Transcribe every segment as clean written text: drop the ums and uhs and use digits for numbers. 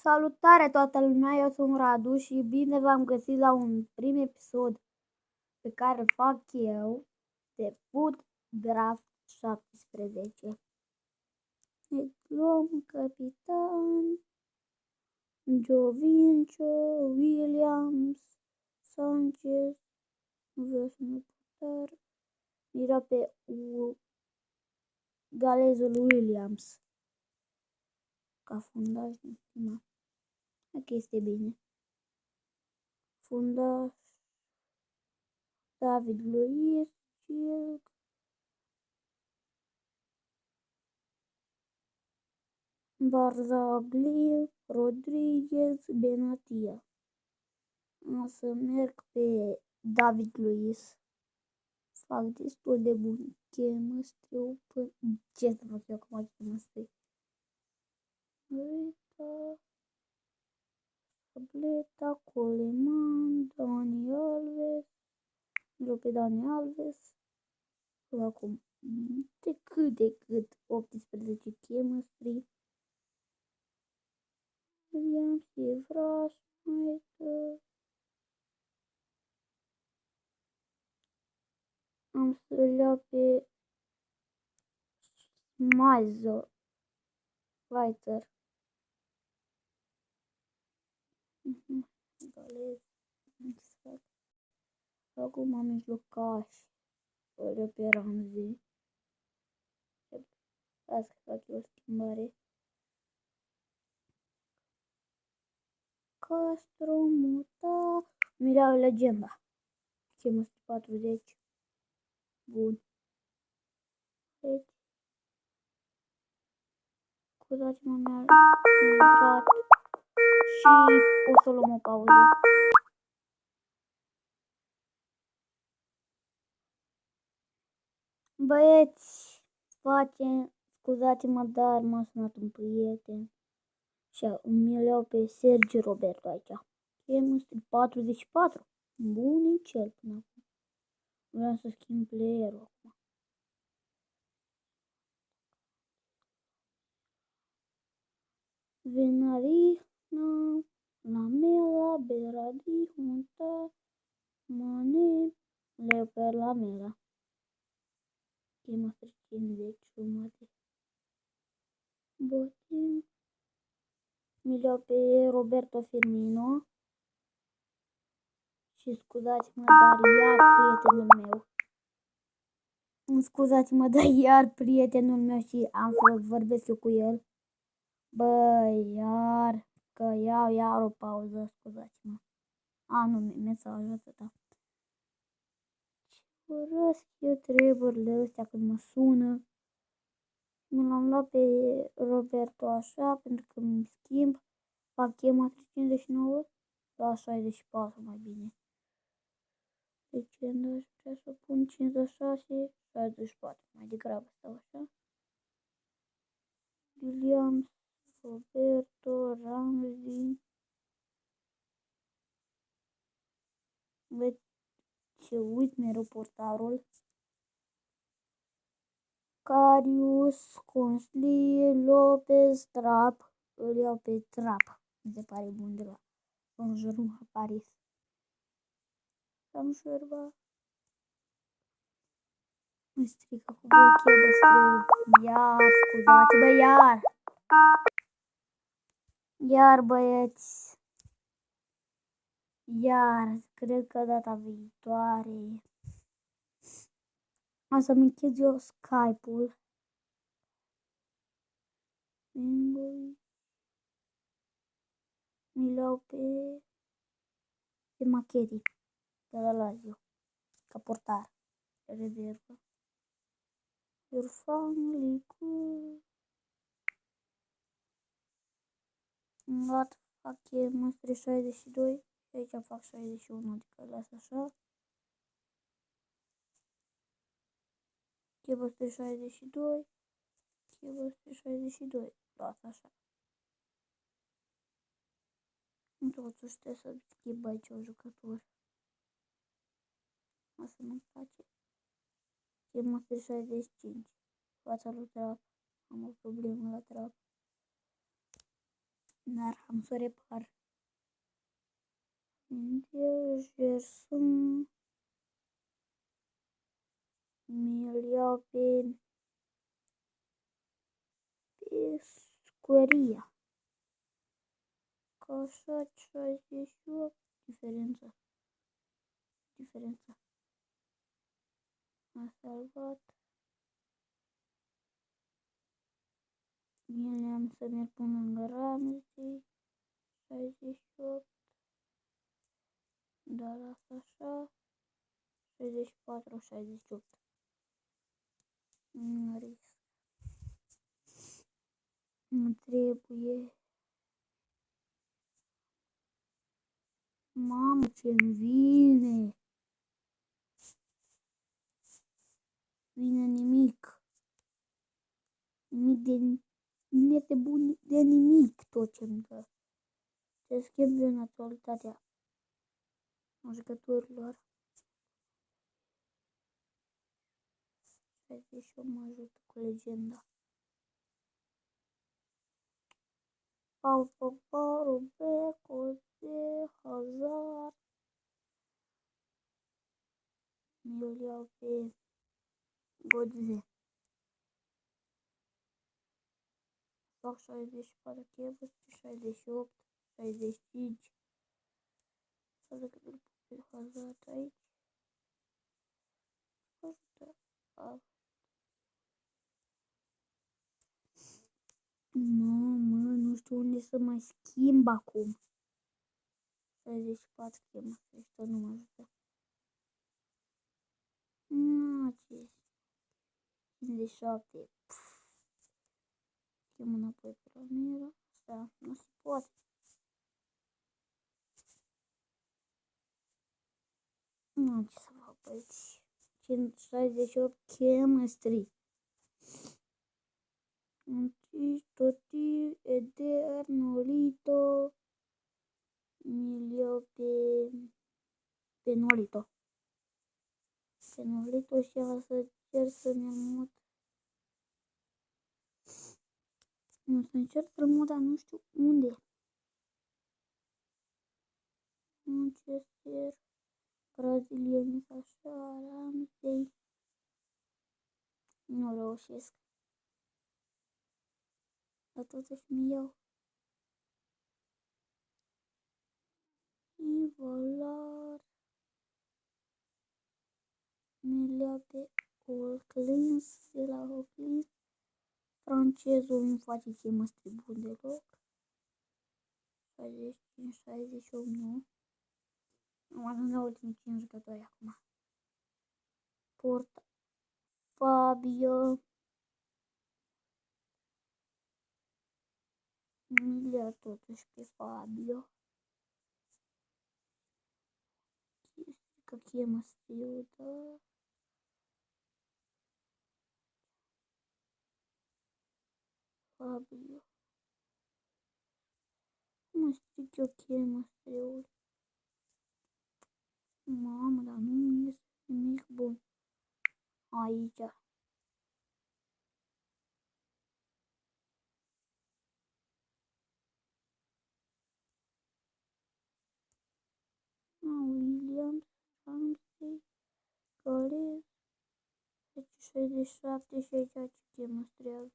Salutare toată lumea, eu sunt Radu și bine v-am găsit la un prim episod pe care îl fac eu de Food Draft 17. Deci luăm capitan, Giovinco, Williams, Sanchez, nu vreau să mă putar, era pe galezul Williams ca fundaș din prima. Ok, este bine. Fundaș David Luiz, Gil, Barzagli, Rodriguez, Benatia. O să merg pe David Luiz. Fac destul de bun chemistry. Ce să fac eu acum chemistry? Tableta, Coleman, Dani Alves. Merg pe Dani Alves. Acum de cât 18 chemistry. William Sivras, am să-l iau pe Miles Weiter. Acum am mijlocaș. Îl iau pe Ramsey. Hai să fac eu o schimbare. Castro, Muta, Mireau Legenda. Chemă 40. Bun. Deci, scuzați-mă, mi-a intrat și o să luăm o pauză. Băieți, scuzați-mă, dar m-a sunat un prieten și mi-l iau pe Sergi Roberto aici. Chemă 44. Bun, e cel până acum. Vreau să schimb player-ul acum. Venarina, Lamela, Berardi, Hunta, Mane, le pe Lamela. Chemă 50 jumate. Botin. Mi-l iau pe Roberto Firmino. Și scuzați-mă, dar iar prietenul meu. Scuzați-mă, dar iar prietenul meu și am să vorbesc eu cu el. Bă, iar, că iar o pauză, scuzați-mă. Nu, mesajul ăsta. Ce urăsc eu treburile astea când mă sună. Mi l-am luat pe Roberto așa, pentru că îmi schimb. Fac chema 59 la 64 mai bine. Deci aș vrea să pun 56, 64, mai degrabă stau așa. Williams, Roberto, Ramsey. Vedeți ce uit mereu portarul. Carius, Consli, Lopez, Trap. Îl iau pe Trap. Mi se pare bun de la Saint-Germain, Paris. Saint-Germain. Îmi strică cu bolchie, bă, iar, scuzați, bă, iar, băieți, iar, cred că data viitoare o să-mi închid eu Skype-ul. Mi-l iau pe Macheri, de la Lazio, ca portar, rezervă. Irfan, Licu. În dat fac chemistry 62 și aici fac 61, adică las așa. Chemistry 62, chemistry 62, las așa. Nu totuși trebuie să schimb aici o jucătură. Asta nu-mi place. Chemistry 65, fața lui Trap. Am o problemă la Trap. Dar am să repar. Deci, Gerson mi-l iau pe Scuria. Că așa 68 diferență. A salvat. Bine, am să mi-l pun lângă Ramsey. 68. Dar asta așa. 64, 68. Nu risc. Nu trebuie. Mamă, ce-mi vine. Vine nimic. Nimic de... Nete bun de nimic tot ce-mi dă. Se schimbă naturalitatea jucătorilor. 68 mă ajută cu legenda. Pau, Robert, Coze, Hazard. Mi-l iau pe Godze. Fac 64 cheburi, 68, 65. Să văd cât îl pun pe Hazard aici. Mamă, nu știu unde să mă schimb acum. 64 chemă, ăsta nu mă ajută. Ce 57. Chem înapoi pe Romero. Asta nu se poate. Nu, ce să fac pe aici. 68 chemistry. Toti, Eder, Nolito. Mi-l pe Nolito. Pe Nolito și o să cer să mi-l mut. Nu să încerc să-l mut, dar nu știu unde. Manchester, brazilieni, așa, Ramsey. Nu reușesc. Dar totuși mi iau. Ivolar. Mi-l iau pe Holclins, de la Holclins. Francezul nu face chemistry bun deloc. 65, 68, nu. Am ajuns la ultimii 5 jucători acum. Porta. Fabio. Mi-l iau totuși pe Fabio. Că chemistry-ul, da. Fabio. Mă stric eu chemistry-ul. Mamă, dar nu este nimic bun aici. Williams, Ramsey, Gales, 67 și aici ce chemistry.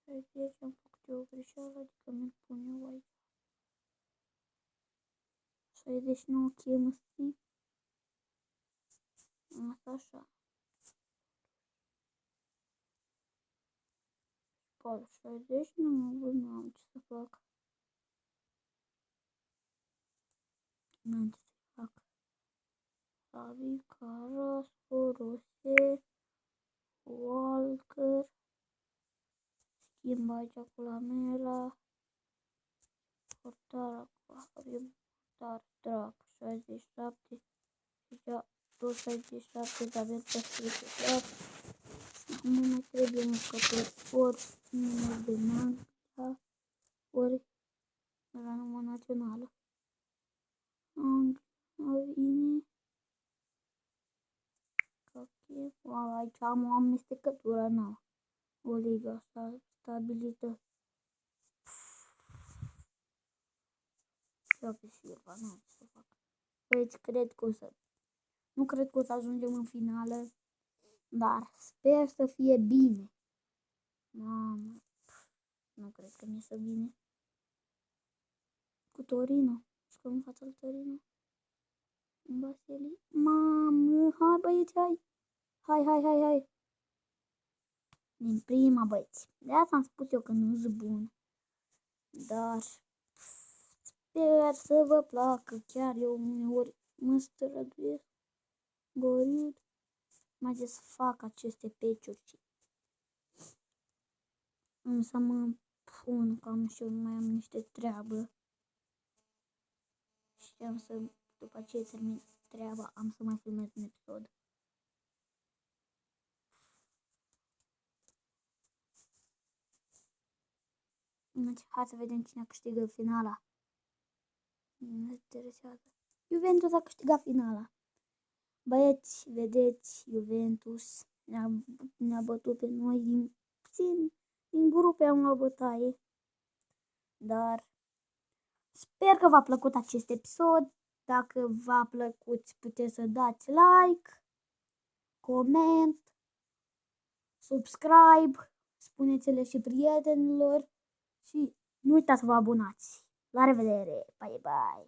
60 am făcut eu o greșeală, adică mi-l pun eu aici. 69 chemistry. Asta așa. 60 nu am ce să fac. Nu am ce să fac. Xavi, Carrasco, Rose, Walker. Schimb aici cu Lamela. Portar avem portar drag 67. Deja tot 67 de avem pe 67. Nu mai trebuie un jucător ori număr de Magda, ori la număr națională. Anglia vine. Aici am o amestecătură nouă. o ligă stabilită. David Silva, nu ce să fac. Deci cred că nu cred că o să ajungem în finală, dar sper să fie bine. Mamă, nu cred că mi iese bine. Cu Torino. Jucăm în fața lui Torino. În Baseli. Mamă, hai băieți, hai. Hai. Din prima, băieți. De asta am spus eu că nu sunt bun. Dar sper să vă placă. Chiar eu uneori mă străduiesc. Goriud. Mai să fac aceste peciuri și să mă pun cam și eu mai am niște treabă. Și am să, după ce termin treaba, am să mai filmez un episod. Deci, hai să vedem cine câștigă finala. Nu mă interesează. Juventus a câștigat finala. Băieți, vedeți, Juventus ne-a bătut pe noi din grupe, am luat bătaie. Dar sper că v-a plăcut acest episod. Dacă v-a plăcut, puteți să dați like, coment, subscribe, spuneți-le și prietenilor și nu uitați să vă abonați. La revedere! Bye bye!